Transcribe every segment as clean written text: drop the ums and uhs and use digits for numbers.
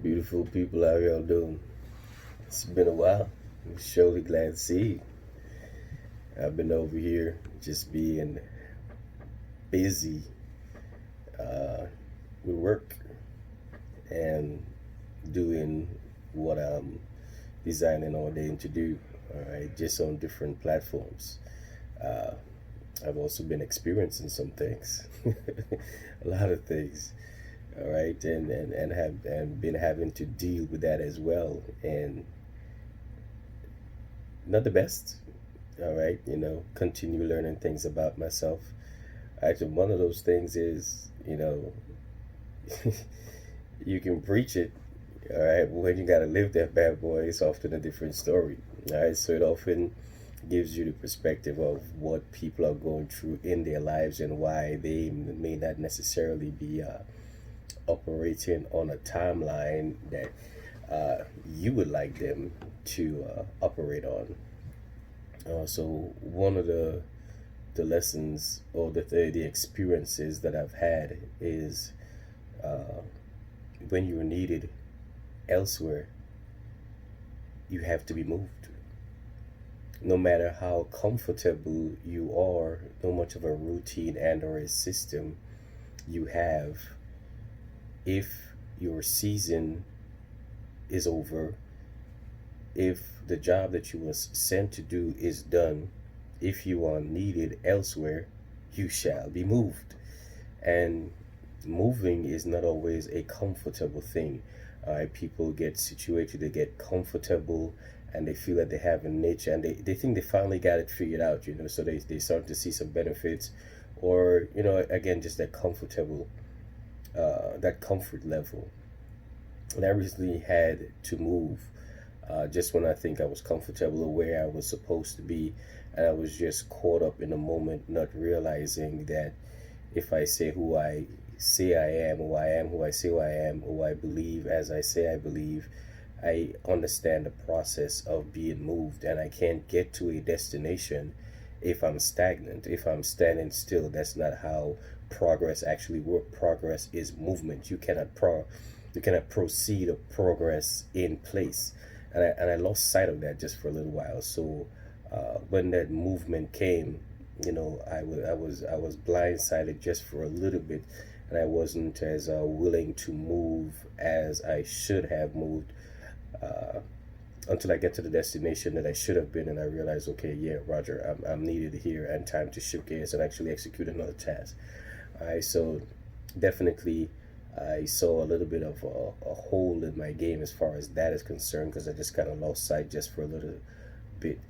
Beautiful people, how y'all doing? It's been a while. I'm surely glad to see you. I've been over here just being busy uh, with work and doing what I'm designing all day to do. All right, just on different platforms. Uh, I've also been experiencing some things, a lot of things. All right, and been having to deal with that as well, and not the best. All right, continue learning things about myself. Actually, one of those things is, you can preach it, all right, but when you got to live that bad boy, it's often a different story. All right, so it often gives you the perspective of what people are going through in their lives and why they may not necessarily be operating on a timeline that you would like them to operate on. So one of the lessons or the experiences that I've had is uh, when you're needed elsewhere, you have to be moved. No matter how comfortable you are, no much of a routine and or a system you have, if your season is over, if the job that you was sent to do is done, if you are needed elsewhere, you shall be moved. And moving is not always a comfortable thing. People get situated, they get comfortable, and they feel that they have a niche, and they think they finally got it figured out, so they start to see some benefits, or, again, just that comfort level. And I recently had to move just when I think I was comfortable or where I was supposed to be. And I was just caught up in the moment, not realizing that if I say who I say I am, or I am who I say who I am, or I believe as I say I believe, I understand the process of being moved, and I can't get to a destination if I'm stagnant, if I'm standing still. That's not how progress actually works. Progress is movement. You cannot proceed or progress in place, and I lost sight of that just for a little while. So when that movement came, I was blindsided just for a little bit, and I wasn't as willing to move as I should have moved uh, until I get to the destination that I should have been, and I realized, okay, yeah, Roger, I'm needed here, and time to shift gears and actually execute another task. All right, so definitely I saw a little bit of a hole in my game as far as that is concerned, because I just kind of lost sight just for a little bit.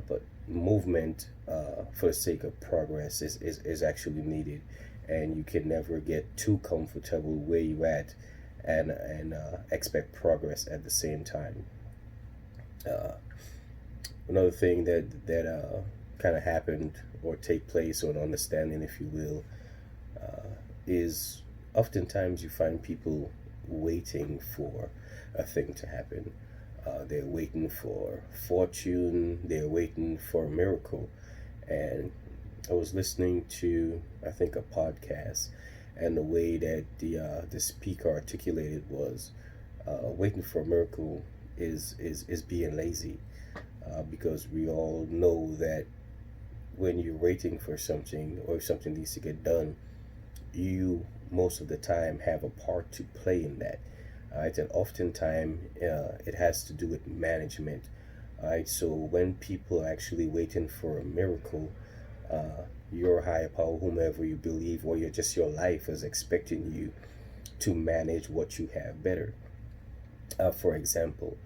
But movement for the sake of progress is actually needed, and you can never get too comfortable where you at and expect progress at the same time. Uh, Another thing that kind of happened or take place, or an understanding, if you will, is oftentimes you find people waiting for a thing to happen. They're waiting for fortune, they're waiting for a miracle. And I was listening to, I think, a podcast, and the way that the speaker articulated was waiting for a miracle is being lazy, because we all know that when you're waiting for something, or if something needs to get done, you most of the time have a part to play in that. All right, and oftentimes it has to do with management. All right, so when people are actually waiting for a miracle, your higher power, whomever you believe, or your life is expecting you to manage what you have better. For example,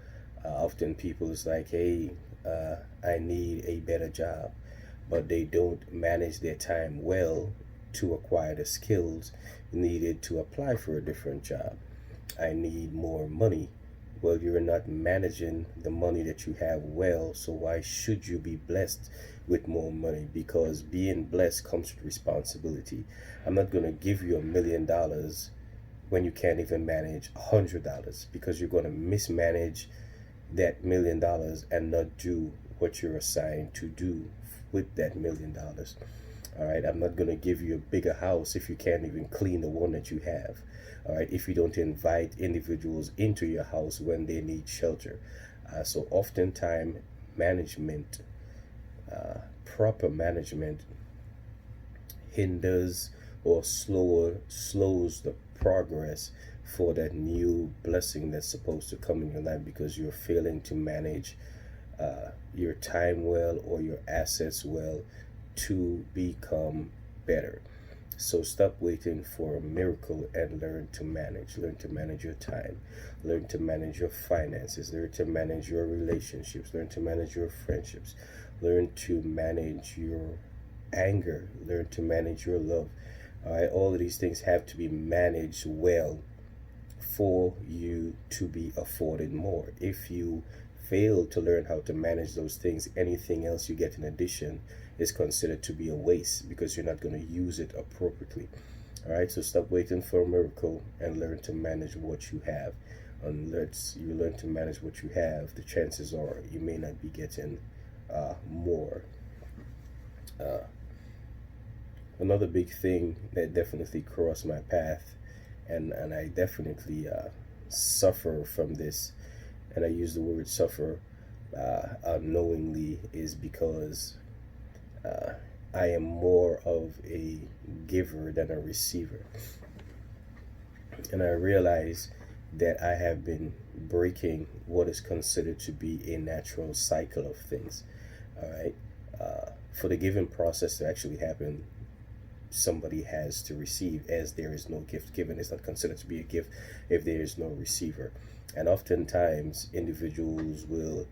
often people is like, hey, I need a better job, but they don't manage their time well to acquire the skills needed to apply for a different job. I need more money. Well, you're not managing the money that you have well, so why should you be blessed with more money? Because being blessed comes with responsibility. I'm not going to give you $1 million when you can't even manage $100, because you're going to mismanage that $1 million and not do what you're assigned to do with that $1 million. All right, I'm not going to give you a bigger house if you can't even clean the one that you have. All right, if you don't invite individuals into your house when they need shelter. So oftentimes management, proper management hinders or slows the progress for that new blessing that's supposed to come in your life, because you're failing to manage your time well or your assets well to become better. So stop waiting for a miracle and learn to manage. Learn to manage your time. Learn to manage your finances. Learn to manage your relationships. Learn to manage your friendships. Learn to manage your anger. Learn to manage your love. All right, all of these things have to be managed well for you to be afforded more. If you fail to learn how to manage those things, anything else you get in addition is considered to be a waste, because you're not going to use it appropriately. All right, so stop waiting for a miracle and learn to manage what you have. Unless you learn to manage what you have, the chances are you may not be getting more. Uh, Another big thing that definitely crossed my path, and I definitely suffer from this, and I use the word suffer unknowingly, is because uh, I am more of a giver than a receiver. And I realize that I have been breaking what is considered to be a natural cycle of things. All right. For the giving process to actually happen, somebody has to receive, as there is no gift given is not considered to be a gift if there is no receiver. And oftentimes individuals will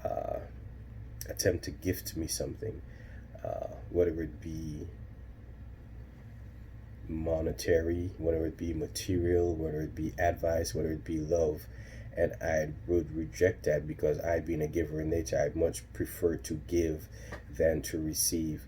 uh, attempt to gift me something, whether it be monetary, whether it be material, whether it be advice, whether it be love. And I would reject that, because I, being a giver in nature, I much prefer to give than to receive.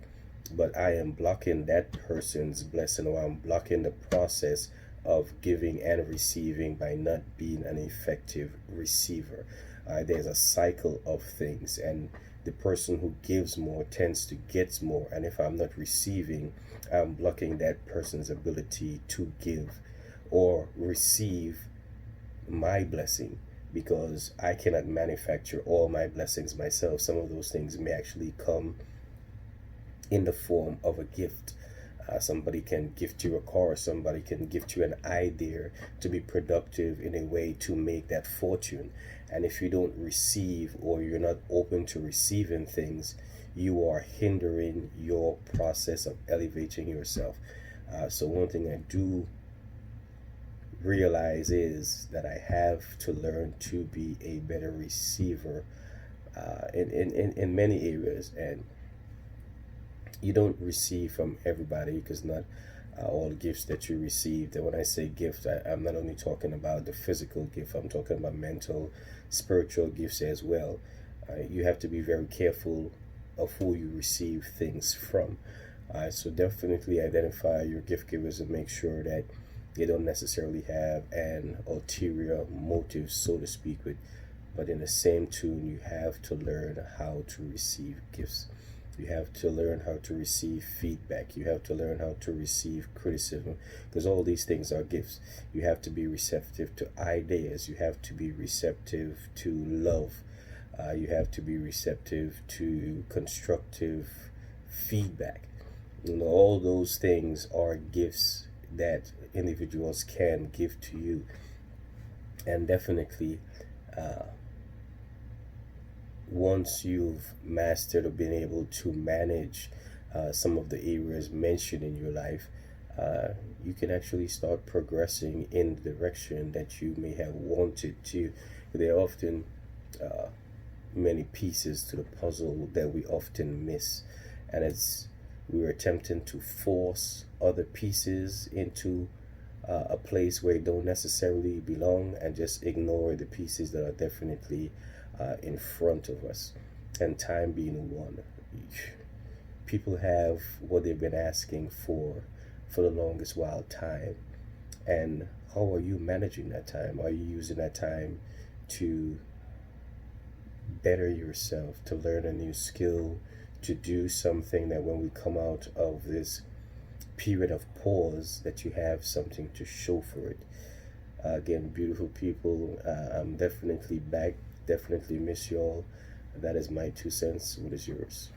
But I am blocking that person's blessing, or I'm blocking the process of giving and receiving by not being an effective receiver. There's a cycle of things, and the person who gives more tends to get more. And if I'm not receiving, I'm blocking that person's ability to give or receive my blessing, because I cannot manufacture all my blessings myself. Some of those things may actually come in the form of a gift. Somebody can gift you a car, somebody can gift you an idea to be productive in a way to make that fortune. And if you don't receive, or you're not open to receiving things, you are hindering your process of elevating yourself. So, one thing I do realize is that I have to learn to be a better receiver in many areas. And you don't receive from everybody, because not all gifts that you receive. And when I say gift, I'm not only talking about the physical gift, I'm talking about mental, spiritual gifts as well. You have to be very careful of who you receive things from. So definitely identify your gift givers and make sure that they don't necessarily have an ulterior motive, so to speak, with. But in the same tune, you have to learn how to receive gifts. You have to learn how to receive feedback. You have to learn how to receive criticism, because all these things are gifts. You have to be receptive to ideas. You have to be receptive to love. You have to be receptive to constructive feedback. All those things are gifts that individuals can give to you. And definitely, once you've mastered or been able to manage some of the areas mentioned in your life, you can actually start progressing in the direction that you may have wanted to. There are often many pieces to the puzzle that we often miss, and it's we're attempting to force other pieces into a place where they don't necessarily belong, and just ignore the pieces that are definitely in front of us. And time being one. People have what they've been asking for the longest while, time. And how are you managing that time? Are you using that time to better yourself, to learn a new skill, to do something that when we come out of this period of pause, that you have something to show for it. Again, beautiful people, I'm definitely back. Definitely miss y'all. That is my 2 cents. What is yours?